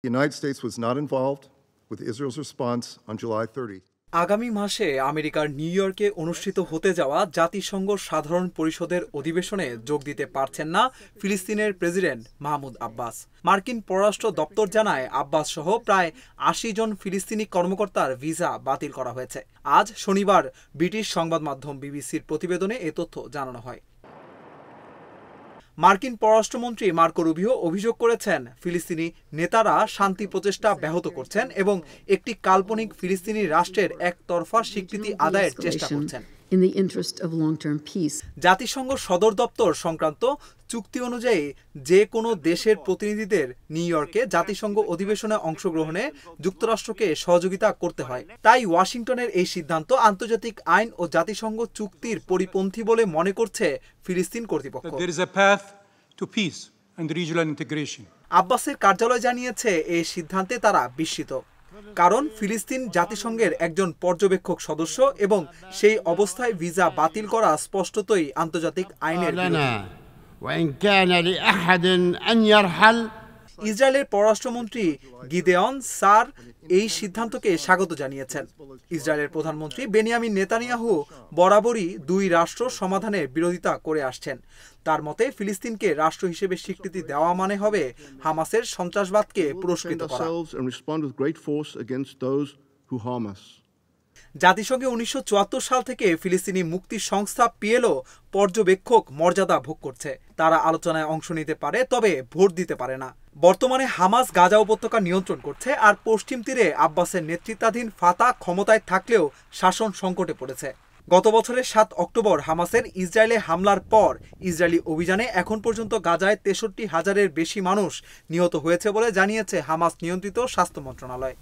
The United States was not involved with Israel's response on July 30. আগামী মাসে আমেরিকার new ইয়র্কে অনুষ্ঠিত হতে যাওয়া জাতিসংঘ সাধারণ পরিষদের অধিবেশনে যোগ দিতে পারছেন না ফিলিস্তিনের প্রেসিডেন্ট মাহমুদ আব্বাস। মার্কিন পররাষ্ট্র দপ্তর জানায় আব্বাস সহ প্রায় ৮০ জন ফিলিস্তিনি কর্মকর্তার ভিসা বাতিল করা হয়েছে। আজ শনিবার ব্রিটিশ সংবাদ মাধ্যম বিবিসির প্রতিবেদনে এ তথ্য জানানো হয়। মার্কিন পররাষ্ট্রমন্ত্রী মার্কো রুবিও অভিযোগ করেছেন ফিলিস্তিনি নেতারা শান্তি প্রচেষ্টা ব্যাহত করছেন এবং একটি কাল্পনিক ফিলিস্তিনি রাষ্ট্রের একতরফা স্বীকৃতি আদায়ের চেষ্টা করছেন। জাতিসংঘ সদর দপ্তর সংক্রান্ত চুক্তি অনুযায়ী যে কোনো দেশের প্রতিনিধিদের নিউ ইয়র্কে জাতিসংঘ অধিবেশনে অংশগ্রহণে যুক্তরাষ্ট্রকে সহযোগিতা করতে হয়। তাই ওয়াশিংটনের এই সিদ্ধান্ত আন্তর্জাতিক আইন ও জাতিসংঘ চুক্তির পরিপন্থী বলে মনে করছে ফিলিস্তিন কর্তৃপক্ষ। আব্বাসের কার্যালয় জানিয়েছে এই সিদ্ধান্তে তারা বিস্মিত, কারণ ফিলিস্তিন জাতিসংঘের একজন পর্যবেক্ষক সদস্য এবং সেই অবস্থায় ভিসা বাতিল করা স্পষ্টতই আন্তর্জাতিক আইনের বিরুদ্ধে। ইসরায়েলের পররাষ্ট্রমন্ত্রী গিদেয়ন সার এই সিদ্ধান্তকে স্বাগত জানিয়েছেন। ইসরায়েলের প্রধানমন্ত্রী বেনিয়ামিন নেতানিয়াহু বরাবরই দুই রাষ্ট্র সমাধানের বিরোধিতা করে আসছেন। তার মতে ফিলিস্তিনকে রাষ্ট্র হিসেবে স্বীকৃতি দেওয়া মানে হবে হামাসের সন্ত্রাসবাদকে পুরস্কৃত করা। জাতিসংঘে ১৯৭৪ সাল থেকে ফিলিস্তিনি মুক্তি সংস্থা পিএলও পর্যবেক্ষক মর্যাদা ভোগ করছে। তারা আলোচনায় অংশ নিতে পারে, তবে ভোট দিতে পারে না। বর্তমানে হামাস গাজা উপত্যকা নিয়ন্ত্রণ করছে, আর পশ্চিম তীরে আব্বাসের নেতৃত্বাধীন ফাতাহ ক্ষমতায় থাকলেও শাসন সংকটে পড়েছে। গত বছরের ৭ অক্টোবর হামাসের ইসরায়েলে হামলার পর ইসরায়েলি অভিযানে এখন পর্যন্ত গাজায় ৬৩,০০০-এর বেশি মানুষ নিহত হয়েছে বলে জানিয়েছে হামাস নিয়ন্ত্রিত স্বাস্থ্য মন্ত্রণালয়।